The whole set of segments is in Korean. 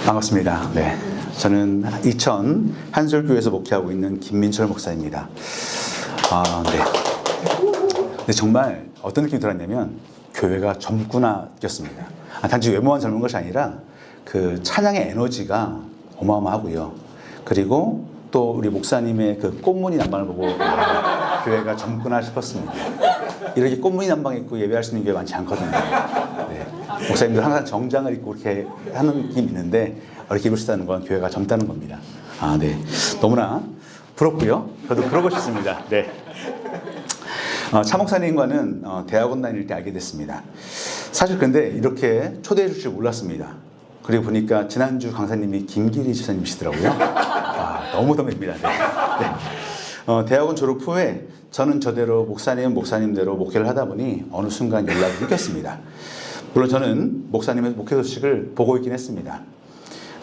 반갑습니다. 네, 저는 이천 한솔교회에서 목회하고 있는 김민철 목사입니다. 근데 정말 어떤 느낌이 들었냐면 교회가 젊구나 느꼈습니다. 단지 외모만 젊은 것이 아니라 그 찬양의 에너지가 어마어마하고요. 그리고 또 우리 목사님의 그 꽃무늬 남방을 보고 교회가 젊구나 싶었습니다. 이렇게 꽃무늬 남방 입고 예배할 수 있는 교회 많지 않거든요. 네. 목사님들 항상 정장을 입고 이렇게 하는 느낌이 있는데 이렇게 입을 수 있다는 건 교회가 젊다는 겁니다. 네. 너무나 부럽고요. 저도 그러고 싶습니다. 네. 차 목사님과는 대학원 다닐 때 알게 됐습니다. 사실 근데 이렇게 초대해 주실 줄 몰랐습니다. 그리고 보니까 지난주 강사님이 김기리 집사님이시더라고요. 너무 덤입니다. 네. 네. 대학원 졸업 후에 저는 저대로 목사님대로 목회를 하다 보니 어느 순간 연락이 끊겼습니다. 물론 저는 목사님의 목회 소식을 보고 있긴 했습니다.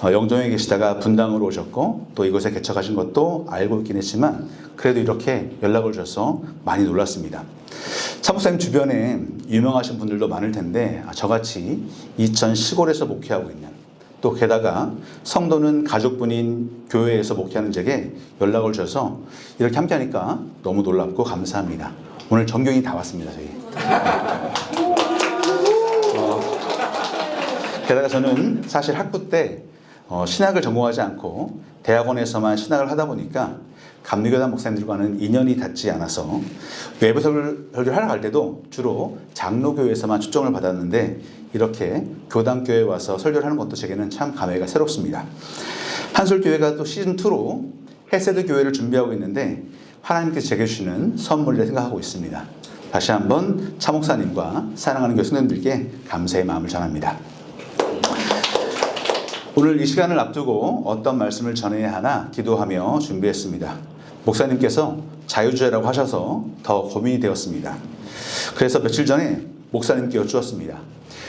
영종에 계시다가 분당으로 오셨고 또 이곳에 개척하신 것도 알고 있긴 했지만 그래도 이렇게 연락을 주셔서 많이 놀랐습니다. 차 목사님 주변에 유명하신 분들도 많을 텐데 저같이 이천 시골에서 목회하고 있는 또 게다가 성도는 가족분인 교회에서 목회하는 제게 연락을 주셔서 이렇게 함께하니까 너무 놀랍고 감사합니다. 오늘 전경이 다 왔습니다. 저희. 게다가 저는 사실 학부 때 신학을 전공하지 않고 대학원에서만 신학을 하다 보니까 감리교단 목사님들과는 인연이 닿지 않아서 외부 설교를 하러 갈 때도 주로 장로교회에서만 초청을 받았는데 이렇게 교단교회에 와서 설교를 하는 것도 제게는 참 감회가 새롭습니다. 한솔교회가 또 시즌2로 헤세드 교회를 준비하고 있는데 하나님께서 제게 주시는 선물이라 생각하고 있습니다. 다시 한번 차 목사님과 사랑하는 교수님들께 감사의 마음을 전합니다. 오늘 이 시간을 앞두고 어떤 말씀을 전해야 하나 기도하며 준비했습니다. 목사님께서 자유주의라고 하셔서 더 고민이 되었습니다. 그래서 며칠 전에 목사님께 여쭈었습니다.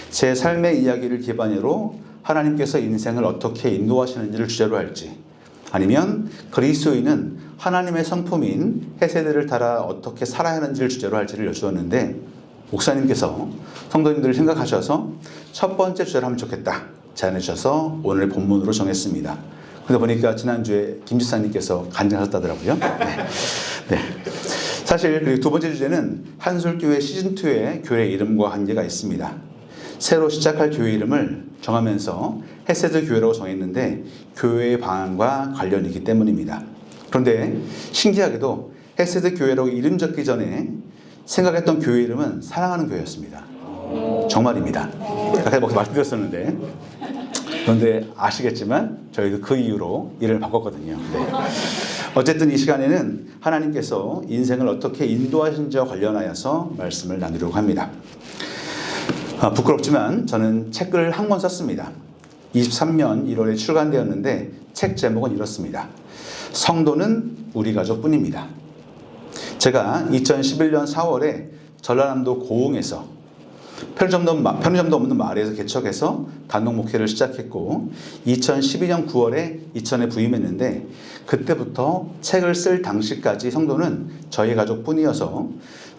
제 삶의 이야기를 기반으로 하나님께서 인생을 어떻게 인도하시는지를 주제로 할지 아니면 그리스도인은 하나님의 성품인 헤세드를 따라 어떻게 살아야 하는지를 주제로 할지를 여쭈었는데 목사님께서 성도님들을 생각하셔서 첫 번째 주제를 하면 좋겠다 제안해 주셔서 오늘 본문으로 정했습니다. 근데 보니까 지난주에 김 지사님께서 간증하셨다더라고요. 네. 사실 그리고 두 번째 주제는 한솔교회 시즌2의 교회 이름과 관계가 있습니다. 새로 시작할 교회 이름을 정하면서 헤세드 교회라고 정했는데 교회의 방안과 관련이기 때문입니다. 그런데 신기하게도 헤세드 교회라고 이름 적기 전에 생각했던 교회 이름은 사랑하는 교회였습니다. 정말입니다. 아까 말씀드렸었는데 그런데 아시겠지만 저희도 그 이유로 이름을 바꿨거든요. 네. 어쨌든 이 시간에는 하나님께서 인생을 어떻게 인도하신지와 관련하여서 말씀을 나누려고 합니다. 부끄럽지만 저는 책을 한 권 썼습니다. 23년 1월에 출간되었는데 책 제목은 이렇습니다. 성도는 우리 가족뿐입니다. 제가 2011년 4월에 전라남도 고흥에서 편의점도 없는 마을에서 개척해서 단독 목회를 시작했고 2012년 9월에 이천에 부임했는데 그때부터 책을 쓸 당시까지 성도는 저희 가족뿐이어서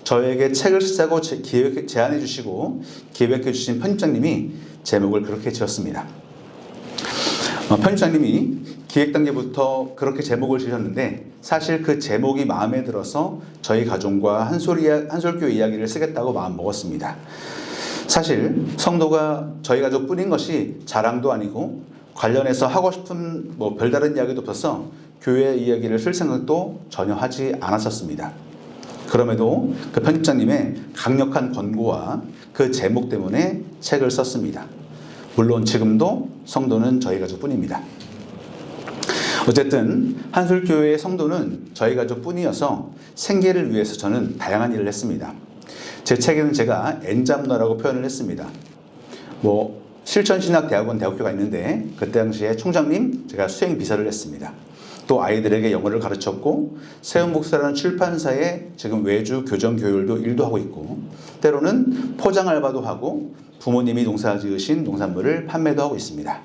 저에게 책을 쓰자고 제안해 주시고 기획해 주신 편집장님이 제목을 그렇게 지었습니다. 편집장님이 기획 단계부터 그렇게 제목을 지으셨는데 사실 그 제목이 마음에 들어서 저희 가족과 한솔교회 이야기를 쓰겠다고 마음먹었습니다. 사실 성도가 저희 가족뿐인 것이 자랑도 아니고 관련해서 하고 싶은 별다른 이야기도 없어서 교회 이야기를 쓸 생각도 전혀 하지 않았었습니다. 그럼에도 그 편집장님의 강력한 권고와 그 제목 때문에 책을 썼습니다. 물론 지금도 성도는 저희 가족뿐입니다. 어쨌든 한솔교회의 성도는 저희 가족뿐이어서 생계를 위해서 저는 다양한 일을 했습니다. 제 책에는 제가 엔잡너라고 표현을 했습니다. 실천신학대학원 대학교가 있는데 그때 당시에 총장님 제가 수행 비서를 했습니다. 또 아이들에게 영어를 가르쳤고 세운복사라는 출판사에 지금 외주 교정 교율도 일도 하고 있고 때로는 포장 알바도 하고 부모님이 농사 지으신 농산물을 판매도 하고 있습니다.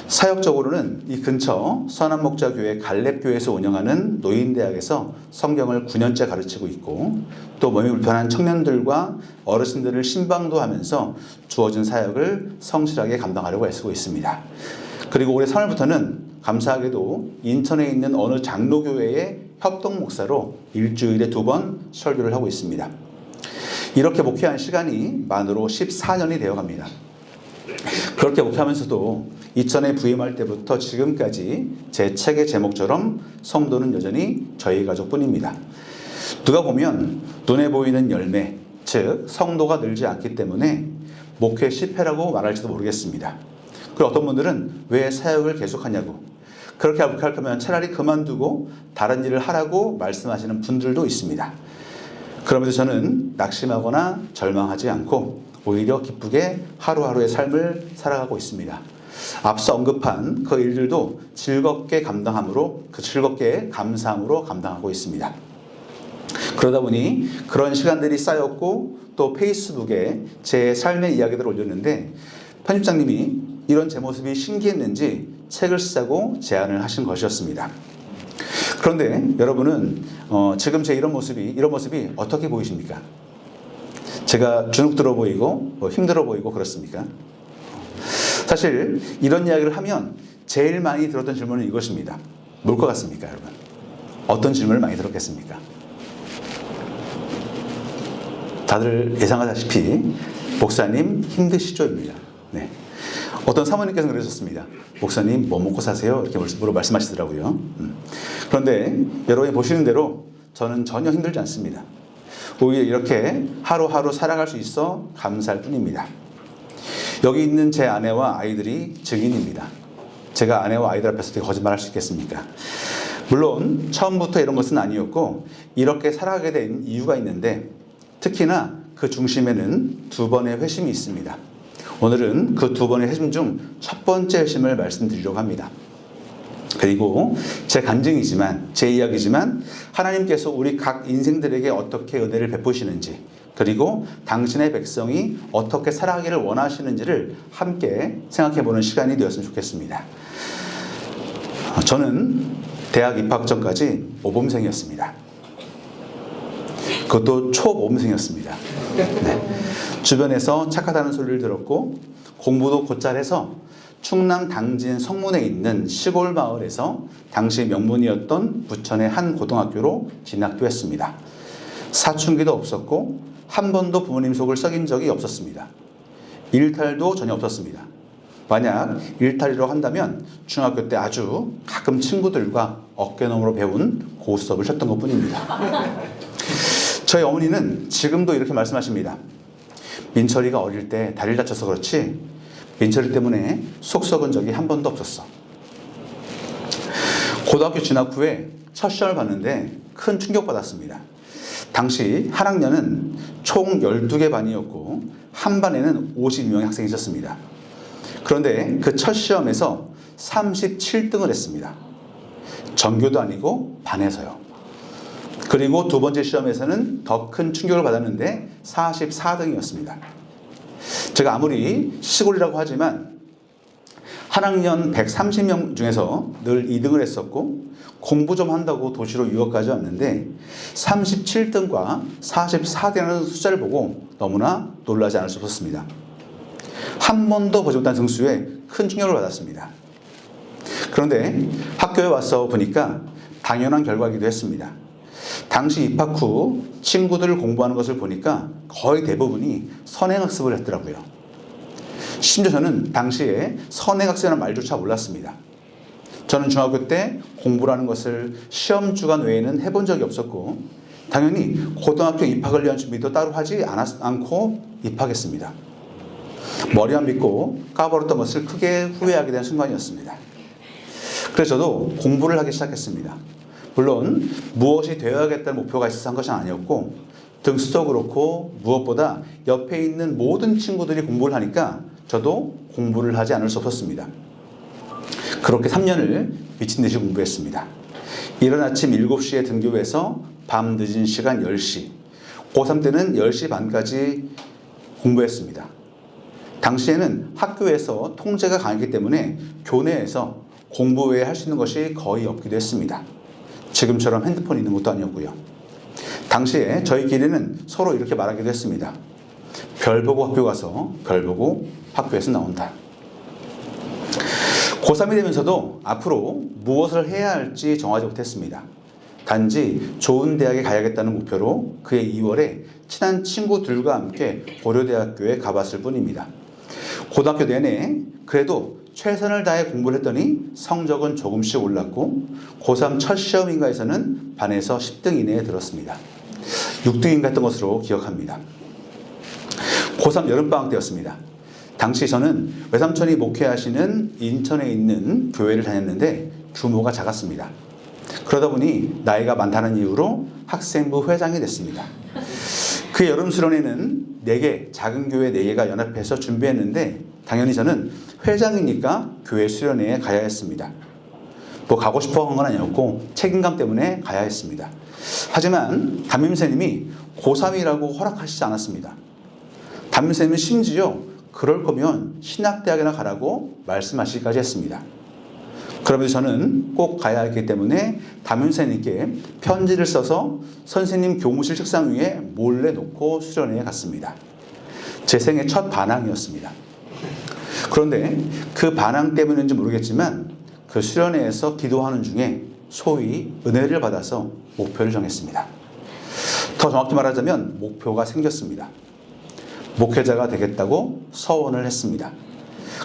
사역적으로는 이 근처 선한목자교회 갈렙교회에서 운영하는 노인대학에서 성경을 9년째 가르치고 있고 또 몸이 불편한 청년들과 어르신들을 신방도 하면서 주어진 사역을 성실하게 감당하려고 애쓰고 있습니다. 그리고 올해 3월부터는 감사하게도 인천에 있는 어느 장로교회의 협동 목사로 일주일에 2번 설교를 하고 있습니다. 이렇게 목회한 시간이 만으로 14년이 되어갑니다. 그렇게 목회하면서도 이천에 부임할 때부터 지금까지 제 책의 제목처럼 성도는 여전히 저희 가족뿐입니다. 누가 보면 눈에 보이는 열매, 즉 성도가 늘지 않기 때문에 목회 실패라고 말할지도 모르겠습니다. 그리고 어떤 분들은 왜 사역을 계속하냐고, 그렇게 할 거면 차라리 그만두고 다른 일을 하라고 말씀하시는 분들도 있습니다. 그럼에도 저는 낙심하거나 절망하지 않고 오히려 기쁘게 하루하루의 삶을 살아가고 있습니다. 앞서 언급한 그 일들도 즐겁게 감당함으로, 그 즐겁게 감사함으로 감당하고 있습니다. 그러다 보니 그런 시간들이 쌓였고 또 페이스북에 제 삶의 이야기들을 올렸는데 편집장님이 이런 제 모습이 신기했는지 책을 쓰자고 제안을 하신 것이었습니다. 그런데 여러분은 지금 제 이런 모습이 어떻게 보이십니까? 제가 주눅 들어 보이고 힘들어 보이고 그렇습니까? 사실 이런 이야기를 하면 제일 많이 들었던 질문은 이것입니다. 뭘 것 같습니까, 여러분? 어떤 질문을 많이 들었겠습니까? 다들 예상하다시피 목사님 힘드시죠입니다. 네. 어떤 사모님께서는 그러셨습니다. 목사님 뭐 먹고 사세요? 이렇게 말씀하시더라고요. 그런데 여러분이 보시는 대로 저는 전혀 힘들지 않습니다. 오히려 이렇게 하루하루 살아갈 수 있어 감사할 뿐입니다. 여기 있는 제 아내와 아이들이 증인입니다. 제가 아내와 아이들 앞에서 어떻게 거짓말할 수 있겠습니까? 물론 처음부터 이런 것은 아니었고 이렇게 살아가게 된 이유가 있는데 특히나 그 중심에는 2번의 회심이 있습니다. 오늘은 그 2번의 회심 중 첫 번째 회심을 말씀드리려고 합니다. 그리고 제 간증이지만, 제 이야기지만 하나님께서 우리 각 인생들에게 어떻게 은혜를 베푸시는지, 그리고 당신의 백성이 어떻게 살아가기를 원하시는지를 함께 생각해보는 시간이 되었으면 좋겠습니다. 저는 대학 입학 전까지 모범생이었습니다. 그것도 초모범생이었습니다. 네. 주변에서 착하다는 소리를 들었고 공부도 곧잘 해서 충남 당진 성문에 있는 시골 마을에서 당시 명문이었던 부천의 한 고등학교로 진학도 했습니다. 사춘기도 없었고 한 번도 부모님 속을 썩인 적이 없었습니다. 일탈도 전혀 없었습니다. 만약 일탈이라고 한다면 중학교 때 아주 가끔 친구들과 어깨너머로 배운 고스톱을 쳤던 것뿐입니다. 저희 어머니는 지금도 이렇게 말씀하십니다. 민철이가 어릴 때 다리를 다쳐서 그렇지 민철이 때문에 속 썩은 적이 한 번도 없었어. 고등학교 진학 후에 첫 시험을 봤는데 큰 충격받았습니다. 당시 한 학년은 총 12개 반이었고 한 반에는 52명의 학생이 있었습니다. 그런데 그 첫 시험에서 37등을 했습니다. 전교도 아니고 반에서요. 그리고 2번째 시험에서는 더 큰 충격을 받았는데 44등이었습니다. 제가 아무리 시골이라고 하지만 한 학년 130명 중에서 늘 2등을 했었고 공부 좀 한다고 도시로 유학까지 왔는데 37등과 44등이라는 숫자를 보고 너무나 놀라지 않을 수 없었습니다. 한 번도 보지 못한 등수에 큰 충격을 받았습니다. 그런데 학교에 와서 보니까 당연한 결과이기도 했습니다. 당시 입학 후 친구들 공부하는 것을 보니까 거의 대부분이 선행학습을 했더라고요. 심지어 저는 당시에 선행학습이라는 말조차 몰랐습니다. 저는 중학교 때 공부라는 것을 시험 주간 외에는 해본 적이 없었고 당연히 고등학교 입학을 위한 준비도 따로 하지 않고 입학했습니다. 머리만 믿고 까버렸던 것을 크게 후회하게 된 순간이었습니다. 그래서 저도 공부를 하기 시작했습니다. 물론 무엇이 되어야겠다는 목표가 있어서 한 것은 아니었고 등수도 그렇고 무엇보다 옆에 있는 모든 친구들이 공부를 하니까 저도 공부를 하지 않을 수 없었습니다. 그렇게 3년을 미친 듯이 공부했습니다. 이른 아침 7시에 등교해서 밤 늦은 시간 10시, 고3 때는 10시 반까지 공부했습니다. 당시에는 학교에서 통제가 강했기 때문에 교내에서 공부 외에 할 수 있는 것이 거의 없기도 했습니다. 지금처럼 핸드폰이 있는 것도 아니었고요. 당시에 저희끼리는 서로 이렇게 말하기도 했습니다. 별 보고 학교 가서 별 보고 학교에서 나온다. 고3이 되면서도 앞으로 무엇을 해야 할지 정하지 못했습니다. 단지 좋은 대학에 가야겠다는 목표로 그해 2월에 친한 친구들과 함께 고려대학교에 가봤을 뿐입니다. 고등학교 내내 그래도 최선을 다해 공부를 했더니 성적은 조금씩 올랐고 고3 첫 시험인가에서는 반에서 10등 이내에 들었습니다. 6등인가 했던 것으로 기억합니다. 고3 여름방학 때였습니다. 당시 저는 외삼촌이 목회하시는 인천에 있는 교회를 다녔는데 규모가 작았습니다. 그러다 보니 나이가 많다는 이유로 학생부 회장이 됐습니다. 그 여름 수련회는 4개, 작은 교회 4개가 연합해서 준비했는데 당연히 저는 회장이니까 교회 수련회에 가야 했습니다. 뭐 가고 싶어 한 건 아니었고 책임감 때문에 가야 했습니다. 하지만 담임선생님이 고3이라고 허락하시지 않았습니다. 담임선생님은 심지어 그럴 거면 신학대학이나 가라고 말씀하시기까지 했습니다. 그러면서 저는 꼭 가야 했기 때문에 담임선생님께 편지를 써서 선생님 교무실 책상 위에 몰래 놓고 수련회에 갔습니다. 제 생애 첫 반항이었습니다. 그런데 그 반항 때문인지 모르겠지만 그 수련회에서 기도하는 중에 소위 은혜를 받아서 목표를 정했습니다. 더 정확히 말하자면 목표가 생겼습니다. 목회자가 되겠다고 서원을 했습니다.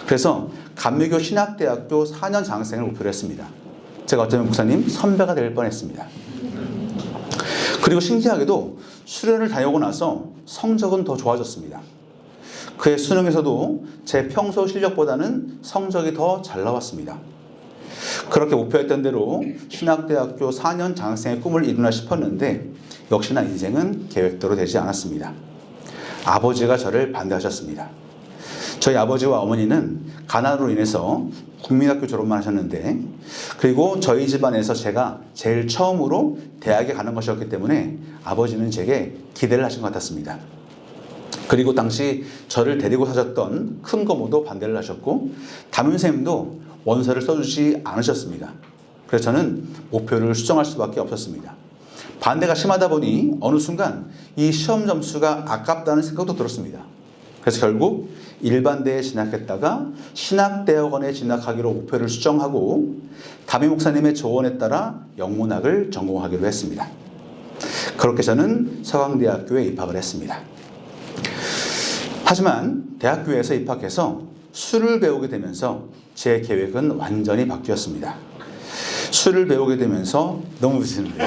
그래서 감리교 신학대학교 4년 장학생을 목표로 했습니다. 제가 어쩌면 목사님 선배가 될 뻔했습니다. 그리고 신기하게도 수련을 다녀오고 나서 성적은 더 좋아졌습니다. 그의 수능에서도 제 평소 실력보다는 성적이 더 잘 나왔습니다. 그렇게 목표했던 대로 신학대학교 4년 장학생의 꿈을 이루나 싶었는데 역시나 인생은 계획대로 되지 않았습니다. 아버지가 저를 반대하셨습니다. 저희 아버지와 어머니는 가난으로 인해서 국민학교 졸업만 하셨는데 그리고 저희 집안에서 제가 제일 처음으로 대학에 가는 것이었기 때문에 아버지는 제게 기대를 하신 것 같았습니다. 그리고 당시 저를 데리고 사셨던 큰 고모도 반대를 하셨고 담임선생님도 원서를 써주지 않으셨습니다. 그래서 저는 목표를 수정할 수밖에 없었습니다. 반대가 심하다 보니 어느 순간 이 시험 점수가 아깝다는 생각도 들었습니다. 그래서 결국 일반대에 진학했다가 신학대학원에 진학하기로 목표를 수정하고 담임 목사님의 조언에 따라 영문학을 전공하기로 했습니다. 그렇게 저는 서강대학교에 입학을 했습니다. 하지만 대학교에서 입학해서 술을 배우게 되면서 제 계획은 완전히 바뀌었습니다. 술을 배우게 되면서 너무 웃으시는데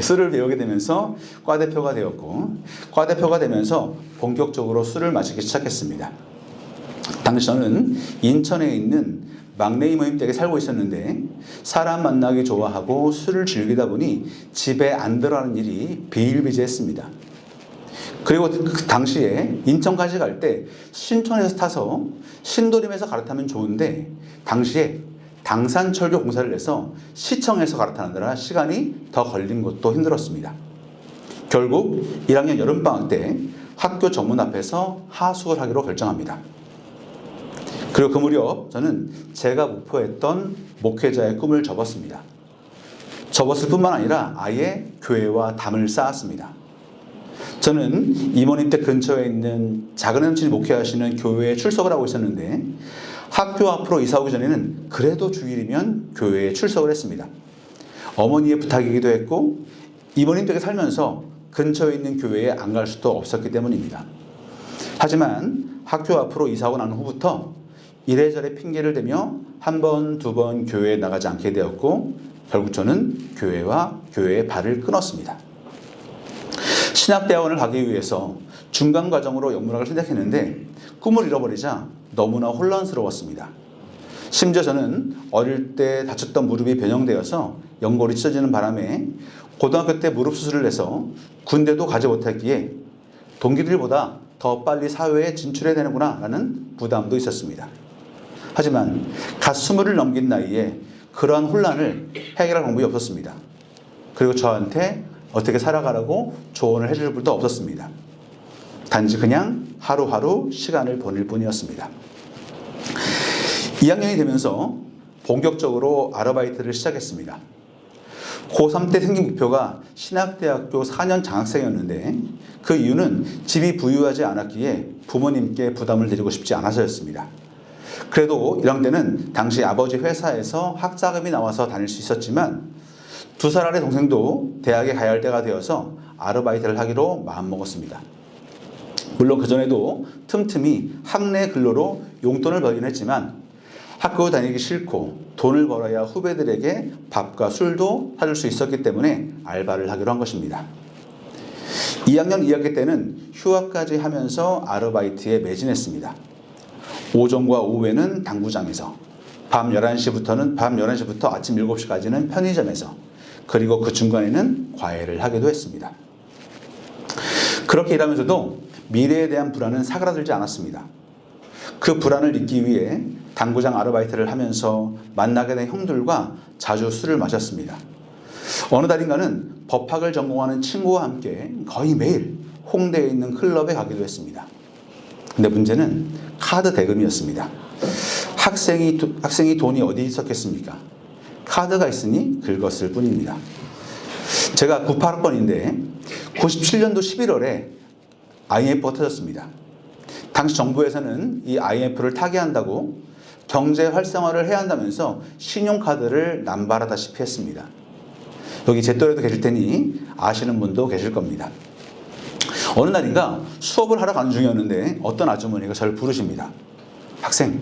술을 배우게 되면서 과대표가 되었고 과대표가 되면서 본격적으로 술을 마시기 시작했습니다. 당시 저는 인천에 있는 막내 이모님 댁에 살고 있었는데 사람 만나기 좋아하고 술을 즐기다 보니 집에 안 들어가는 일이 비일비재했습니다. 그리고 그 당시에 인천까지 갈 때 신촌에서 타서 신도림에서 갈아타면 좋은데 당시에 당산철교 공사를 해서 시청에서 갈아타느라 시간이 더 걸린 것도 힘들었습니다. 결국 1학년 여름방학 때 학교 정문 앞에서 하숙을 하기로 결정합니다. 그리고 그 무렵 저는 제가 목표했던 목회자의 꿈을 접었습니다. 접었을 뿐만 아니라 아예 교회와 담을 쌓았습니다. 저는 이모님 댁 근처에 있는 작은 현실 목회하시는 교회에 출석을 하고 있었는데 학교 앞으로 이사 오기 전에는 그래도 주일이면 교회에 출석을 했습니다. 어머니의 부탁이기도 했고 이모님 댁에 살면서 근처에 있는 교회에 안 갈 수도 없었기 때문입니다. 하지만 학교 앞으로 이사 오고 난 후부터 이래저래 핑계를 대며 한 번, 두 번 교회에 나가지 않게 되었고 결국 저는 교회와 교회의 발을 끊었습니다. 신학대학원을 가기 위해서 중간 과정으로 영문학을 선택했는데 꿈을 잃어버리자 너무나 혼란스러웠습니다. 심지어 저는 어릴 때 다쳤던 무릎이 변형되어서 연골이 찢어지는 바람에 고등학교 때 무릎 수술을 해서 군대도 가지 못했기에 동기들보다 더 빨리 사회에 진출해야 되는구나 라는 부담도 있었습니다. 하지만 갓 20을 넘긴 나이에 그러한 혼란을 해결할 방법이 없었습니다. 그리고 저한테 어떻게 살아가라고 조언을 해줄 분도 없었습니다. 단지 그냥 하루하루 시간을 보낼 뿐이었습니다. 2학년이 되면서 본격적으로 아르바이트를 시작했습니다. 고3 때 생긴 목표가 신학대학교 4년 장학생이었는데 그 이유는 집이 부유하지 않았기에 부모님께 부담을 드리고 싶지 않아서였습니다. 그래도 1학년 때는 당시 아버지 회사에서 학자금이 나와서 다닐 수 있었지만 2살 아래 동생도 대학에 가야 할 때가 되어서 아르바이트를 하기로 마음먹었습니다. 물론 그전에도 틈틈이 학내 근로로 용돈을 벌긴 했지만 학교 다니기 싫고 돈을 벌어야 후배들에게 밥과 술도 사줄 수 있었기 때문에 알바를 하기로 한 것입니다. 2학년 2학기 때는 휴학까지 하면서 아르바이트에 매진했습니다. 오전과 오후에는 당구장에서, 밤 11시부터 아침 7시까지는 편의점에서, 그리고 그 중간에는 과외를 하기도 했습니다. 그렇게 일하면서도 미래에 대한 불안은 사그라들지 않았습니다. 그 불안을 잊기 위해 당구장 아르바이트를 하면서 만나게 된 형들과 자주 술을 마셨습니다. 어느 달인가는 법학을 전공하는 친구와 함께 거의 매일 홍대에 있는 클럽에 가기도 했습니다. 근데 문제는 카드 대금이었습니다. 학생이 돈이 어디 있었겠습니까? 카드가 있으니 긁었을 뿐입니다. 제가 98학번인데 97년도 11월에 IMF가 터졌습니다. 당시 정부에서는 이 IMF를 타개한다고 경제 활성화를 해야 한다면서 신용카드를 남발하다시피 했습니다. 여기 제 또래도 계실 테니 아시는 분도 계실 겁니다. 어느 날인가 수업을 하러 가는 중이었는데 어떤 아주머니가 저를 부르십니다. 학생,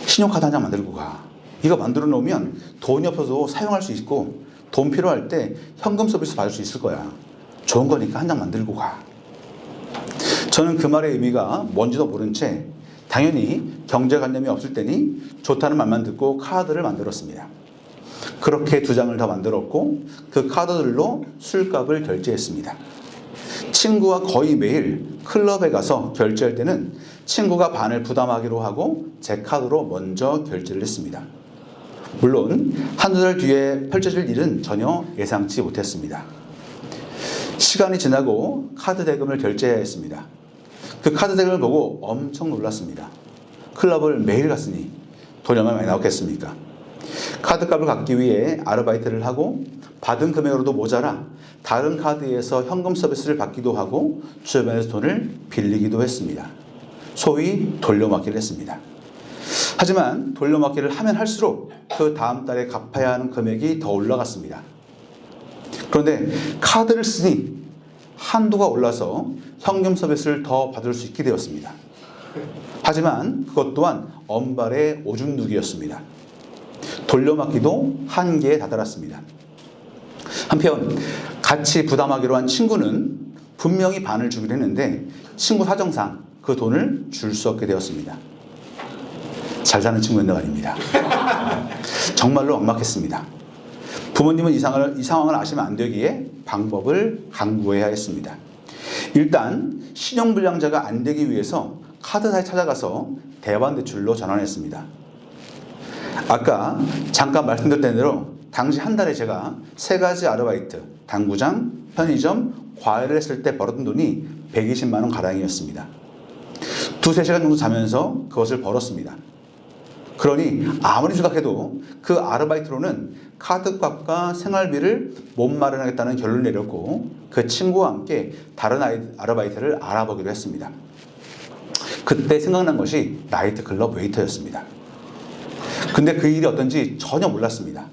신용카드 한 장 만들고 가. 이거 만들어 놓으면 돈이 없어도 사용할 수 있고 돈 필요할 때 현금 서비스 받을 수 있을 거야. 좋은 거니까 한 장 만들고 가. 저는 그 말의 의미가 뭔지도 모른 채 당연히 경제관념이 없을 때니 좋다는 말만 듣고 카드를 만들었습니다. 그렇게 2장을 더 만들었고 그 카드들로 술값을 결제했습니다. 친구와 거의 매일 클럽에 가서 결제할 때는 친구가 반을 부담하기로 하고 제 카드로 먼저 결제를 했습니다. 물론 한두 달 뒤에 펼쳐질 일은 전혀 예상치 못했습니다. 시간이 지나고 카드 대금을 결제해야 했습니다. 그 카드 대금을 보고 엄청 놀랐습니다. 클럽을 매일 갔으니 돈이 얼마나 많이 나왔겠습니까? 카드값을 갚기 위해 아르바이트를 하고 받은 금액으로도 모자라 다른 카드에서 현금 서비스를 받기도 하고 주변에서 돈을 빌리기도 했습니다. 소위 돌려막기를 했습니다. 하지만 돌려막기를 하면 할수록 그 다음 달에 갚아야 하는 금액이 더 올라갔습니다. 그런데 카드를 쓰니 한도가 올라서 현금 서비스를 더 받을 수 있게 되었습니다. 하지만 그것 또한 엄발의 오줌 누기였습니다. 돌려막기도 한계에 다다랐습니다. 한편 같이 부담하기로 한 친구는 분명히 반을 주기로 했는데 친구 사정상 그 돈을 줄 수 없게 되었습니다. 잘 사는 친구였는데 말입니다. 정말로 막막했습니다. 부모님은 이 상황을 아시면 안 되기에 방법을 강구해야 했습니다. 일단 신용불량자가 안 되기 위해서 카드사에 찾아가서 대환대출로 전환했습니다. 아까 잠깐 말씀드렸던 대로 당시 한 달에 제가 3가지 아르바이트, 당구장, 편의점, 과외를 했을 때 벌었던 돈이 120만 원 가량이었습니다. 2-3시간 정도 자면서 그것을 벌었습니다. 그러니 아무리 생각해도 그 아르바이트로는 카드값과 생활비를 못 마련하겠다는 결론을 내렸고 그 친구와 함께 다른 아르바이트를 알아보기로 했습니다. 그때 생각난 것이 나이트클럽 웨이터였습니다. 근데 그 일이 어떤지 전혀 몰랐습니다.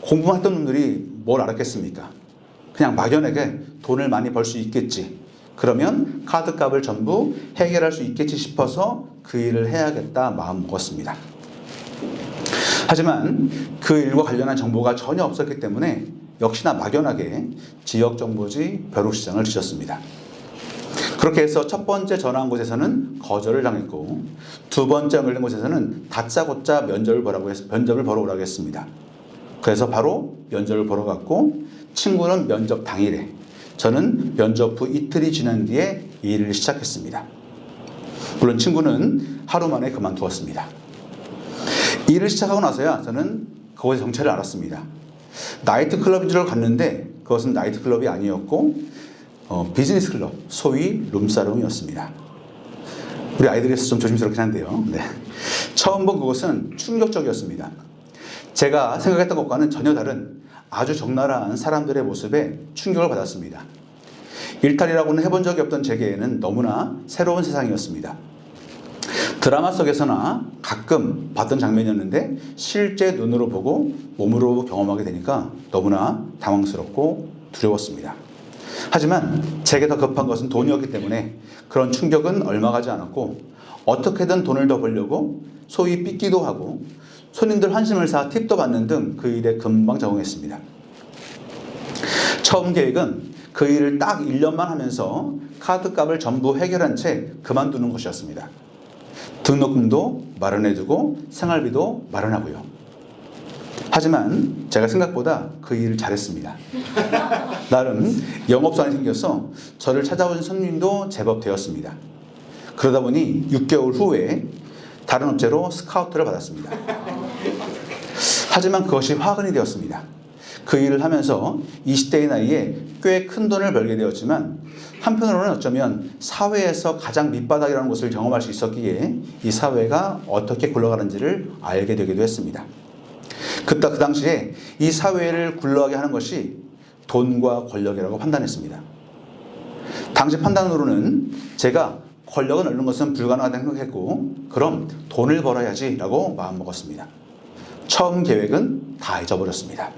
공부만 했던 놈들이 뭘 알았겠습니까? 그냥 막연하게 돈을 많이 벌 수 있겠지. 그러면 카드값을 전부 해결할 수 있겠지 싶어서 그 일을 해야겠다 마음 먹었습니다. 하지만 그 일과 관련한 정보가 전혀 없었기 때문에 역시나 막연하게 지역정보지 벼룩시장을 뒤졌습니다. 그렇게 해서 첫 번째 전화한 곳에서는 거절을 당했고 2번째 연결된 곳에서는 다짜고짜 면접을 보러 오라고 했습니다. 그래서 바로 면접을 보러 갔고 친구는 면접 당일에 저는 면접 후 이틀이 지난 뒤에 일을 시작했습니다. 물론 친구는 하루 만에 그만두었습니다. 일을 시작하고 나서야 저는 그것의 정체를 알았습니다. 나이트클럽인 줄 갔는데 그것은 나이트클럽이 아니었고 비즈니스 클럽, 소위 룸사롱이었습니다. 우리 아이들에서 좀 조심스럽긴 한데요. 네. 처음 본 그것은 충격적이었습니다. 제가 생각했던 것과는 전혀 다른 아주 적나라한 사람들의 모습에 충격을 받았습니다. 일탈이라고는 해본 적이 없던 제게는 너무나 새로운 세상이었습니다. 드라마 속에서나 가끔 가끔 봤던 장면이었는데 실제 눈으로 보고 몸으로 경험하게 되니까 너무나 당황스럽고 두려웠습니다. 하지만 제게 더 급한 것은 돈이었기 때문에 그런 충격은 얼마 가지 않았고 어떻게든 돈을 더 벌려고 소위 삐끼도 하고 손님들 환심을 사 팁도 받는 등 그 일에 금방 적응했습니다. 처음 계획은 그 일을 딱 1년만 하면서 카드값을 전부 해결한 채 그만두는 것이었습니다. 등록금도 마련해두고 생활비도 마련하고요. 하지만 제가 생각보다 그 일을 잘했습니다. 나름 영업선이 생겨서 저를 찾아온 손님도 제법 되었습니다. 그러다 보니 6개월 후에 다른 업체로 스카우트를 받았습니다. 하지만 그것이 화근이 되었습니다. 그 일을 하면서 20대의 나이에 꽤 큰 돈을 벌게 되었지만 한편으로는 어쩌면 사회에서 가장 밑바닥이라는 것을 경험할 수 있었기에 이 사회가 어떻게 굴러가는지를 알게 되기도 했습니다. 그 당시에 이 사회를 굴러가게 하는 것이 돈과 권력이라고 판단했습니다. 당시 판단으로는 제가 권력을 얻는 것은 불가능하다고 생각했고 그럼 돈을 벌어야지 라고 마음먹었습니다. 처음 계획은 다 잊어버렸습니다.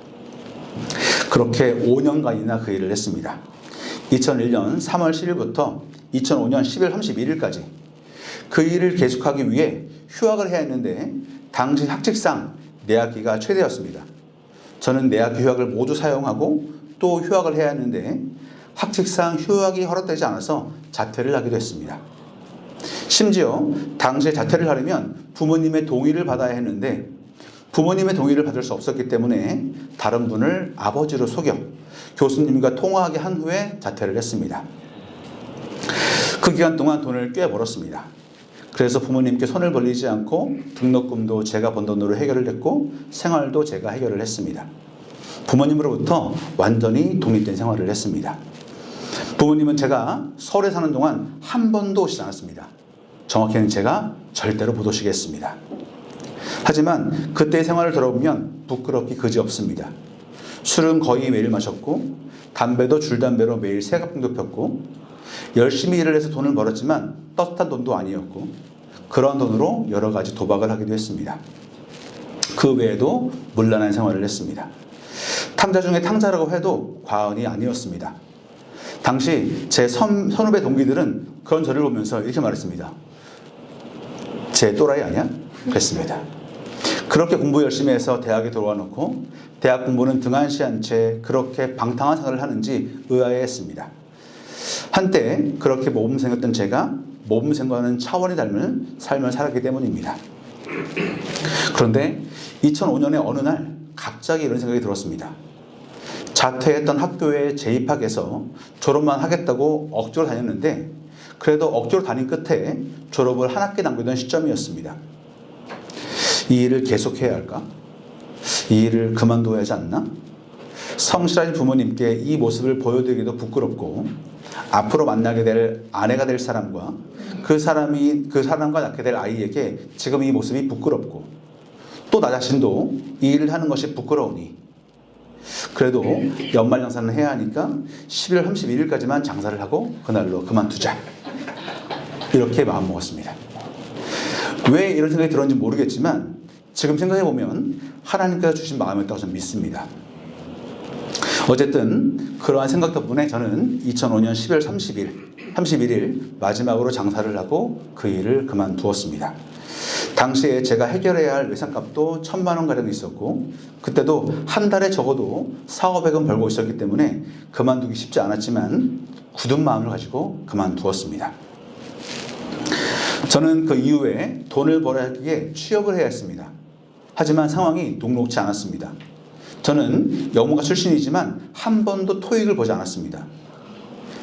그렇게 5년간이나 그 일을 했습니다. 2001년 3월 10일부터 2005년 10월 31일까지 그 일을 계속하기 위해 휴학을 해야 했는데 당시 학칙상 내학기가 최대였습니다. 저는 내학기 휴학을 모두 사용하고 또 휴학을 해야 했는데 학칙상 휴학이 허락되지 않아서 자퇴를 하기도 했습니다. 심지어 당시에 자퇴를 하려면 부모님의 동의를 받아야 했는데 부모님의 동의를 받을 수 없었기 때문에 다른 분을 아버지로 속여 교수님과 통화하게 한 후에 자퇴를 했습니다. 그 기간 동안 돈을 꽤 벌었습니다. 그래서 부모님께 손을 벌리지 않고 등록금도 제가 번 돈으로 해결을 했고 생활도 제가 해결을 했습니다. 부모님으로부터 완전히 독립된 생활을 했습니다. 부모님은 제가 서울에 사는 동안 한 번도 오시지 않았습니다. 정확히는 제가 절대로 못 오시게 했습니다. 하지만 그때의 생활을 돌아보면 부끄럽기 그지없습니다. 술은 거의 매일 마셨고 담배도 줄담배로 매일 새가풍도 폈고 열심히 일을 해서 돈을 벌었지만 떳떳한 돈도 아니었고 그러한 돈으로 여러 가지 도박을 하기도 했습니다. 그 외에도 문란한 생활을 했습니다. 탕자 중에 탕자라고 해도 과언이 아니었습니다. 당시 제 선후배 동기들은 그런 저를 보면서 이렇게 말했습니다. 제 또라이 아니야? 그랬습니다. 그렇게 공부 열심히 해서 대학에 들어와 놓고 대학 공부는 등한시한 채 그렇게 방탕한 생활을 하는지 의아해했습니다. 한때 그렇게 모범생이었던 제가 모범생과는 차원이 다른 삶을 살았기 때문입니다. 그런데 2005년에 어느 날 갑자기 이런 생각이 들었습니다. 자퇴했던 학교에 재입학해서 졸업만 하겠다고 억지로 다녔는데 그래도 억지로 다닌 끝에 졸업을 한 학기 남기던 시점이었습니다. 이 일을 계속해야 할까? 이 일을 그만둬야 하지 않나? 성실하신 부모님께 이 모습을 보여드리기도 부끄럽고 앞으로 만나게 될 아내가 될 사람과 그 사람과 낳게 될 아이에게 지금 이 모습이 부끄럽고 또 나 자신도 이 일을 하는 것이 부끄러우니 그래도 연말 장사는 해야 하니까 11월 31일까지만 장사를 하고 그날로 그만두자. 이렇게 마음먹었습니다. 왜 이런 생각이 들었는지 모르겠지만 지금 생각해보면 하나님께서 주신 마음이었다고 저는 믿습니다. 어쨌든 그러한 생각 덕분에 저는 2005년 10월 31일 마지막으로 장사를 하고 그 일을 그만두었습니다. 당시에 제가 해결해야 할 외상값도 1,000만 원가량 있었고 그때도 한 달에 적어도 4,500원 벌고 있었기 때문에 그만두기 쉽지 않았지만 굳은 마음을 가지고 그만두었습니다. 저는 그 이후에 돈을 벌어야 하기에 취업을 해야 했습니다. 하지만 상황이 녹록지 않았습니다. 저는 영문과 출신이지만 한 번도 토익을 보지 않았습니다.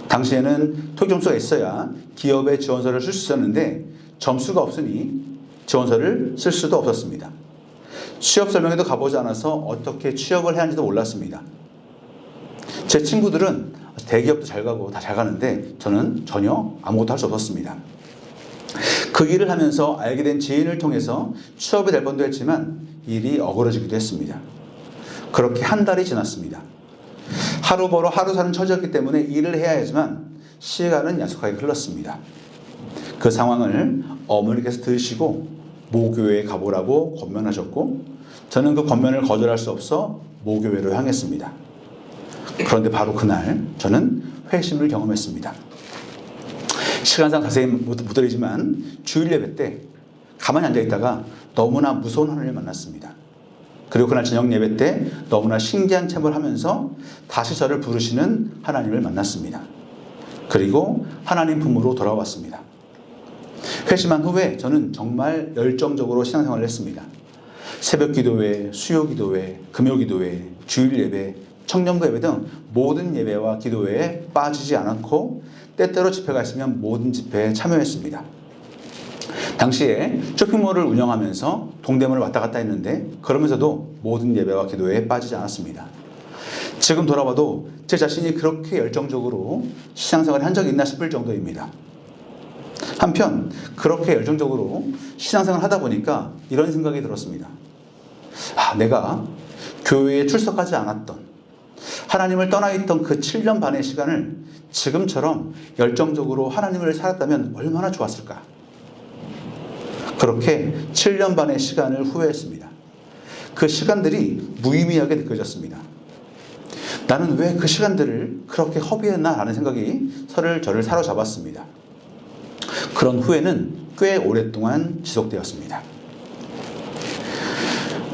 당시에는 토익 점수가 있어야 기업에 지원서를 쓸 수 있었는데 점수가 없으니 지원서를 쓸 수도 없었습니다. 취업 설명회도 가보지 않아서 어떻게 취업을 해야 하는지도 몰랐습니다. 제 친구들은 대기업도 잘 가고 다 잘 가는데 저는 전혀 아무것도 할 수 없었습니다. 그 일을 하면서 알게 된 지인을 통해서 취업이 될 뻔도 했지만 일이 어그러지기도 했습니다. 그렇게 한 달이 지났습니다. 하루 벌어 하루 사는 처지였기 때문에 일을 해야 하지만 시간은 야속하게 흘렀습니다. 그 상황을 어머니께서 들으시고 모교회에 가보라고 권면하셨고 저는 그 권면을 거절할 수 없어 모교회로 향했습니다. 그런데 바로 그날 저는 회심을 경험했습니다. 시간상 자세히 못 드리지만 주일 예배 때 가만히 앉아있다가 너무나 무서운 하나님을 만났습니다. 그리고 그날 저녁 예배 때 너무나 신기한 체험을 하면서 다시 저를 부르시는 하나님을 만났습니다. 그리고 하나님 품으로 돌아왔습니다. 회심한 후에 저는 정말 열정적으로 신앙생활을 했습니다. 새벽 기도회, 수요 기도회, 금요 기도회, 주일 예배, 청년부 예배 등 모든 예배와 기도회에 빠지지 않았고 때때로 집회가 있으면 모든 집회에 참여했습니다. 당시에 쇼핑몰을 운영하면서 동대문을 왔다 갔다 했는데 그러면서도 모든 예배와 기도회에 빠지지 않았습니다. 지금 돌아봐도 제 자신이 그렇게 열정적으로 신앙생활을 한 적이 있나 싶을 정도입니다. 한편 그렇게 열정적으로 신앙생활을 하다 보니까 이런 생각이 들었습니다. 내가 교회에 출석하지 않았던, 하나님을 떠나 있던 그 7년 반의 시간을 지금처럼 열정적으로 하나님을 살았다면 얼마나 좋았을까. 그렇게 7년 반의 시간을 후회했습니다. 그 시간들이 무의미하게 느껴졌습니다. 나는 왜 그 시간들을 그렇게 허비했나 라는 생각이 저를 사로잡았습니다. 그런 후회는 꽤 오랫동안 지속되었습니다.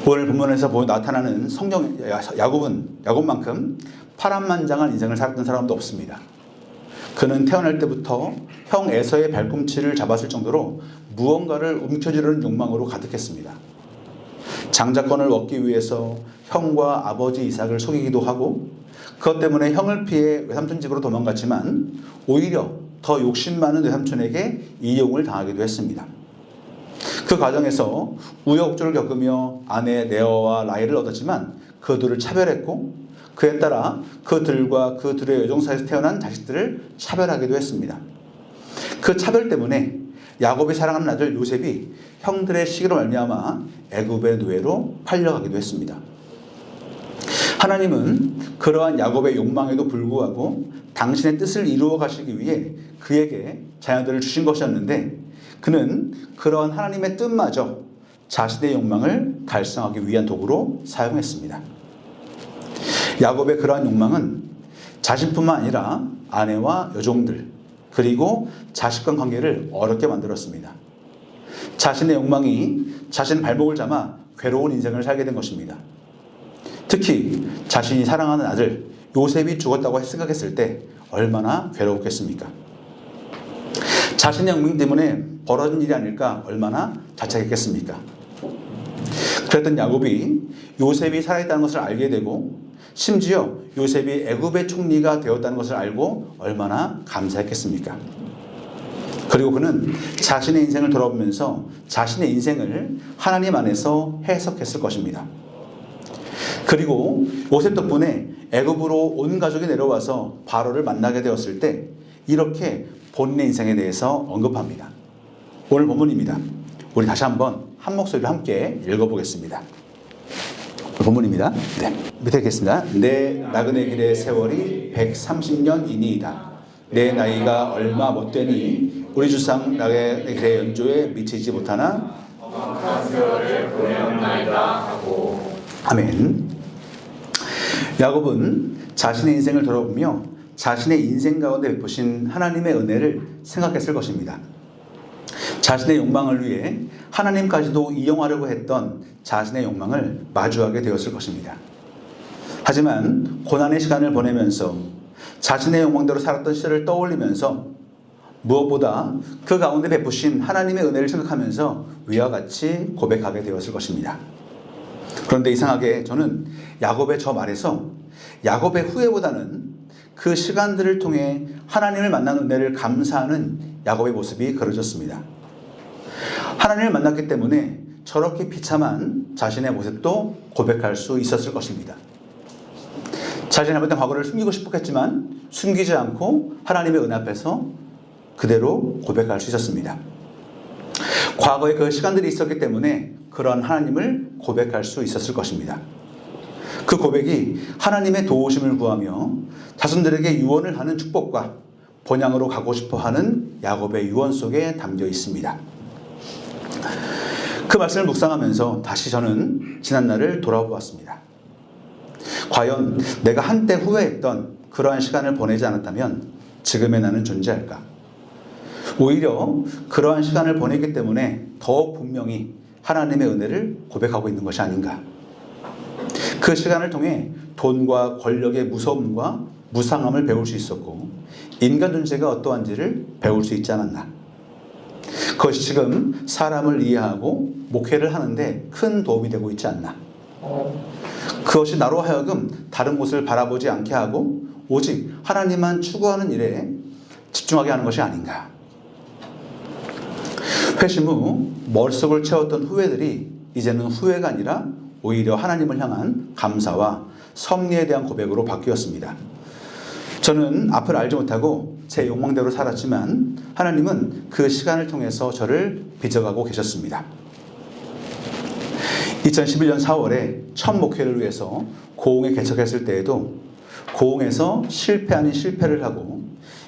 오늘 본문에서 나타나는 성령 야곱만큼 파란만장한 인생을 살았던 사람도 없습니다. 그는 태어날 때부터 형 에서의 발꿈치를 잡았을 정도로 무언가를 움켜쥐려는 욕망으로 가득했습니다. 장자권을 얻기 위해서 형과 아버지 이삭을 속이기도 하고 그것 때문에 형을 피해 외삼촌 집으로 도망갔지만 오히려 더 욕심 많은 외삼촌에게 이용을 당하기도 했습니다. 그 과정에서 우여곡절을 겪으며 아내 네어와 라헬을 얻었지만 그들을 차별했고 그에 따라 그들과 그들의 여종 사이에서 태어난 자식들을 차별하기도 했습니다. 그 차별 때문에 야곱이 사랑하는 아들 요셉이 형들의 시기로 말미암아 애굽의 노예로 팔려가기도 했습니다. 하나님은 그러한 야곱의 욕망에도 불구하고 당신의 뜻을 이루어 가시기 위해 그에게 자녀들을 주신 것이었는데 그는 그러한 하나님의 뜻마저 자신의 욕망을 달성하기 위한 도구로 사용했습니다. 야곱의 그러한 욕망은 자신뿐만 아니라 아내와 여종들 그리고 자식과 관계를 어렵게 만들었습니다. 자신의 욕망이 자신의 발목을 잡아 괴로운 인생을 살게 된 것입니다. 특히 자신이 사랑하는 아들 요셉이 죽었다고 생각했을 때 얼마나 괴로웠겠습니까? 자신의 욕망 때문에 벌어진 일이 아닐까 얼마나 자책했겠습니까? 그랬던 야곱이 요셉이 살아있다는 것을 알게 되고 심지어 요셉이 애굽의 총리가 되었다는 것을 알고 얼마나 감사했겠습니까? 그리고 그는 자신의 인생을 돌아보면서 자신의 인생을 하나님 안에서 해석했을 것입니다. 그리고 요셉 덕분에 애굽으로 온 가족이 내려와서 바로를 만나게 되었을 때 이렇게 본인의 인생에 대해서 언급합니다. 오늘 본문입니다. 우리 다시 한번 한 목소리로 함께 읽어보겠습니다. 본문입니다. 밑에 읽겠습니다. 내 나그네 길의 세월이 130년이니이다. 내 나이가 얼마 못되니 우리 주상 나그네 길의 연조에 미치지 못하나 아멘. 야곱은 자신의 인생을 돌아보며 자신의 인생 가운데 베푸신 하나님의 은혜를 생각했을 것입니다. 자신의 욕망을 위해 하나님까지도 이용하려고 했던 자신의 욕망을 마주하게 되었을 것입니다. 하지만 고난의 시간을 보내면서 자신의 욕망대로 살았던 시절을 떠올리면서 무엇보다 그 가운데 베푸신 하나님의 은혜를 생각하면서 위와 같이 고백하게 되었을 것입니다. 그런데 이상하게 저는 야곱의 저 말에서 야곱의 후회보다는 그 시간들을 통해 하나님을 만난 은혜를 감사하는 야곱의 모습이 그려졌습니다. 하나님을 만났기 때문에 저렇게 비참한 자신의 모습도 고백할 수 있었을 것입니다. 자신의 잘못된 과거를 숨기고 싶었겠지만 숨기지 않고 하나님의 은혜 앞에서 그대로 고백할 수 있었습니다. 과거에 그 시간들이 있었기 때문에 그런 하나님을 고백할 수 있었을 것입니다. 그 고백이 하나님의 도우심을 구하며 자손들에게 유언을 하는 축복과 본향으로 가고 싶어하는 야곱의 유언 속에 담겨 있습니다. 그 말씀을 묵상하면서 다시 저는 지난날을 돌아보았습니다. 과연 내가 한때 후회했던 그러한 시간을 보내지 않았다면 지금의 나는 존재할까? 오히려 그러한 시간을 보냈기 때문에 더 분명히 하나님의 은혜를 고백하고 있는 것이 아닌가? 그 시간을 통해 돈과 권력의 무서움과 무상함을 배울 수 있었고 인간 존재가 어떠한지를 배울 수 있지 않았나? 그것이 지금 사람을 이해하고 목회를 하는데 큰 도움이 되고 있지 않나? 그것이 나로 하여금 다른 곳을 바라보지 않게 하고 오직 하나님만 추구하는 일에 집중하게 하는 것이 아닌가? 회심 후 머릿속을 채웠던 후회들이 이제는 후회가 아니라 오히려 하나님을 향한 감사와 섭리에 대한 고백으로 바뀌었습니다. 저는 앞을 알지 못하고 제 욕망대로 살았지만 하나님은 그 시간을 통해서 저를 빚어가고 계셨습니다. 2011년 4월에 첫 목회를 위해서 고흥에 개척했을 때에도 고흥에서 실패 아닌 실패를 하고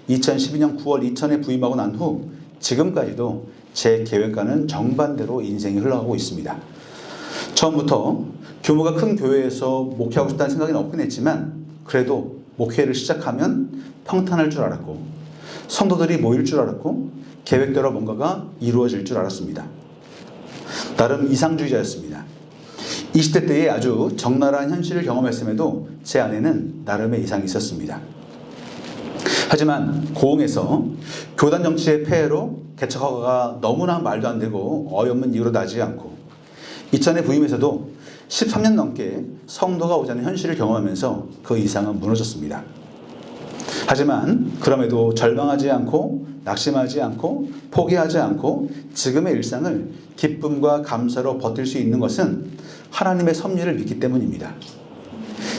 2012년 9월 이천에 부임하고 난 후 지금까지도 제 계획과는 정반대로 인생이 흘러가고 있습니다. 처음부터 규모가 큰 교회에서 목회하고 싶다는 생각은 없긴 했지만 그래도 목회를 시작하면 평탄할 줄 알았고 성도들이 모일 줄 알았고 계획대로 뭔가가 이루어질 줄 알았습니다. 나름 이상주의자였습니다. 20대 때에 아주 적나라한 현실을 경험했음에도 제 안에는 나름의 이상이 있었습니다. 하지만 고흥에서 교단 정치의 폐해로 개척허가가 너무나 말도 안 되고 어이없는 이유로 나지 않고 이천에 부임해서도 13년 넘게 성도가 오지 않는 현실을 경험하면서 그 이상은 무너졌습니다. 하지만 그럼에도 절망하지 않고 낙심하지 않고 포기하지 않고 지금의 일상을 기쁨과 감사로 버틸 수 있는 것은 하나님의 섭리를 믿기 때문입니다.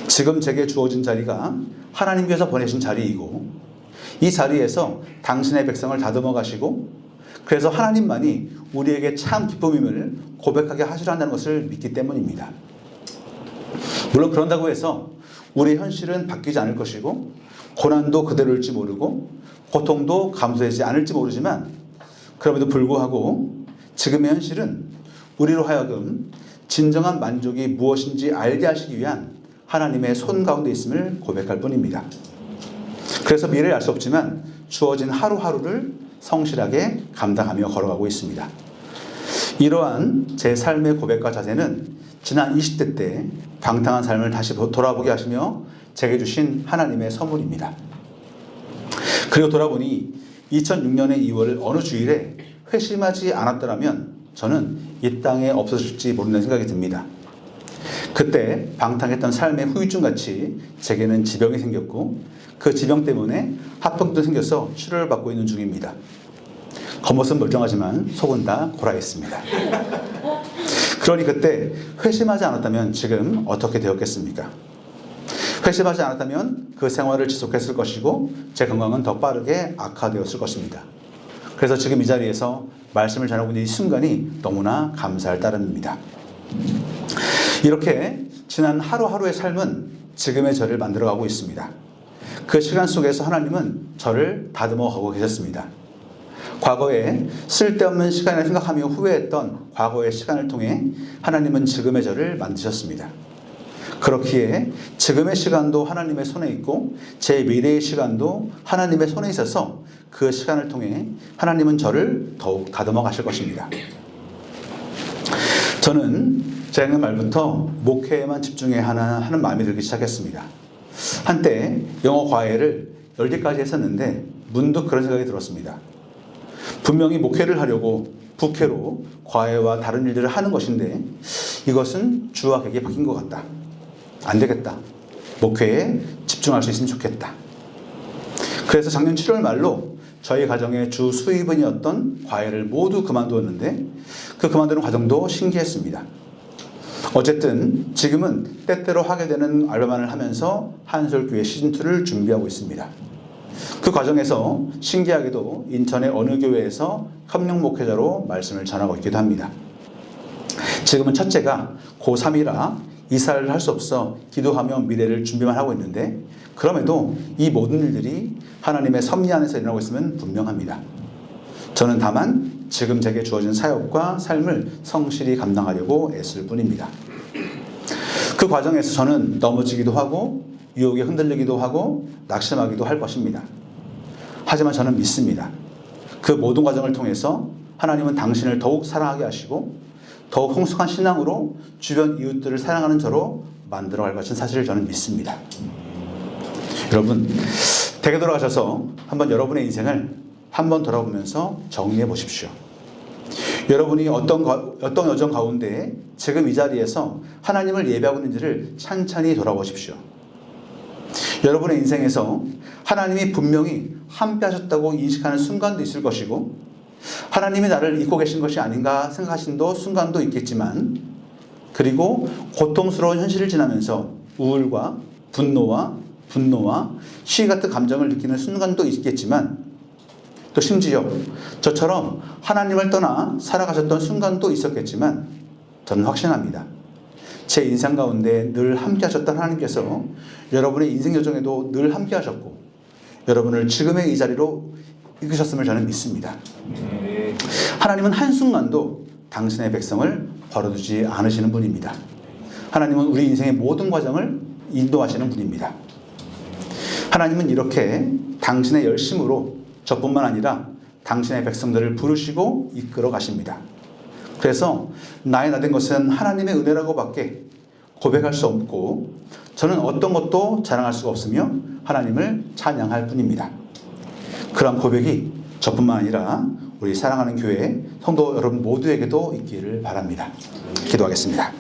지금 제게 주어진 자리가 하나님께서 보내신 자리이고 이 자리에서 당신의 백성을 다듬어 가시고 그래서 하나님만이 우리에게 참 기쁨임을 고백하게 하시려 한다는 것을 믿기 때문입니다. 물론 그런다고 해서 우리의 현실은 바뀌지 않을 것이고 고난도 그대로일지 모르고 고통도 감소하지 않을지 모르지만 그럼에도 불구하고 지금의 현실은 우리로 하여금 진정한 만족이 무엇인지 알게 하시기 위한 하나님의 손 가운데 있음을 고백할 뿐입니다. 그래서 미래를 알 수 없지만 주어진 하루하루를 성실하게 감당하며 걸어가고 있습니다. 이러한 제 삶의 고백과 자세는 지난 20대 때 방탕한 삶을 다시 돌아보게 하시며 제게 주신 하나님의 선물입니다. 그리고 돌아보니 2006년의 2월 어느 주일에 회심하지 않았더라면 저는 이 땅에 없어질지 모르는 생각이 듭니다. 그때 방탕했던 삶의 후유증같이 제게는 지병이 생겼고 그 지병 때문에 합병도 생겨서 치료를 받고 있는 중입니다. 겉모습은 멀쩡하지만 속은 다 골아 있습니다. 그러니 그때 회심하지 않았다면 지금 어떻게 되었겠습니까? 회심하지 않았다면 그 생활을 지속했을 것이고 제 건강은 더 빠르게 악화되었을 것입니다. 그래서 지금 이 자리에서 말씀을 전하고 있는 이 순간이 너무나 감사할 따름입니다. 이렇게 지난 하루하루의 삶은 지금의 저를 만들어가고 있습니다. 그 시간 속에서 하나님은 저를 다듬어 가고 계셨습니다. 과거에 쓸데없는 시간을 생각하며 후회했던 과거의 시간을 통해 하나님은 지금의 저를 만드셨습니다. 그렇기에 지금의 시간도 하나님의 손에 있고 제 미래의 시간도 하나님의 손에 있어서 그 시간을 통해 하나님은 저를 더욱 다듬어 가실 것입니다. 저는 재학년 말부터 목회에만 집중해야 하는 마음이 들기 시작했습니다. 한때 영어 과외를 10개까지 했었는데 문득 그런 생각이 들었습니다. 분명히 목회를 하려고 부캐로 과외와 다른 일들을 하는 것인데 이것은 주와 객이 바뀐 것 같다. 안 되겠다. 목회에 집중할 수 있으면 좋겠다. 그래서 작년 7월 말로 저희 가정의 주 수입원이었던 과외를 모두 그만두었는데 그 그만두는 과정도 신기했습니다. 어쨌든 지금은 때때로 하게 되는 알바만을 하면서 한솔교회 시즌2를 준비하고 있습니다. 그 과정에서 신기하게도 인천의 어느 교회에서 협력 목회자로 말씀을 전하고 있기도 합니다. 지금은 첫째가 고3이라 이사를 할 수 없어 기도하며 미래를 준비만 하고 있는데 그럼에도 이 모든 일들이 하나님의 섭리 안에서 일어나고 있으면 분명합니다. 저는 다만 지금 제게 주어진 사역과 삶을 성실히 감당하려고 애쓸 뿐입니다. 그 과정에서 저는 넘어지기도 하고 유혹에 흔들리기도 하고 낙심하기도 할 것입니다. 하지만 저는 믿습니다. 그 모든 과정을 통해서 하나님은 당신을 더욱 사랑하게 하시고 더욱 성숙한 신앙으로 주변 이웃들을 사랑하는 저로 만들어갈 것인 사실을 저는 믿습니다. 여러분, 댁에 돌아가셔서 한번 여러분의 인생을 한번 돌아보면서 정리해 보십시오. 여러분이 어떤 여정 가운데 지금 이 자리에서 하나님을 예배하고 있는지를 찬찬히 돌아보십시오. 여러분의 인생에서 하나님이 분명히 함께 하셨다고 인식하는 순간도 있을 것이고 하나님이 나를 잊고 계신 것이 아닌가 생각하신 순간도 있겠지만 그리고 고통스러운 현실을 지나면서 우울과 분노와 시기 같은 감정을 느끼는 순간도 있겠지만 또 심지어 저처럼 하나님을 떠나 살아가셨던 순간도 있었겠지만 저는 확신합니다. 제 인생 가운데 늘 함께 하셨던 하나님께서 여러분의 인생 여정에도 늘 함께 하셨고 여러분을 지금의 이 자리로 이끄셨음을 저는 믿습니다. 하나님은 한순간도 당신의 백성을 버려두지 않으시는 분입니다. 하나님은 우리 인생의 모든 과정을 인도하시는 분입니다. 하나님은 이렇게 당신의 열심으로 저뿐만 아니라 당신의 백성들을 부르시고 이끌어 가십니다. 그래서 나의 나된 것은 하나님의 은혜라고 밖에 고백할 수 없고 저는 어떤 것도 자랑할 수가 없으며 하나님을 찬양할 뿐입니다. 그런 고백이 저뿐만 아니라 우리 사랑하는 교회 성도 여러분 모두에게도 있기를 바랍니다. 기도하겠습니다.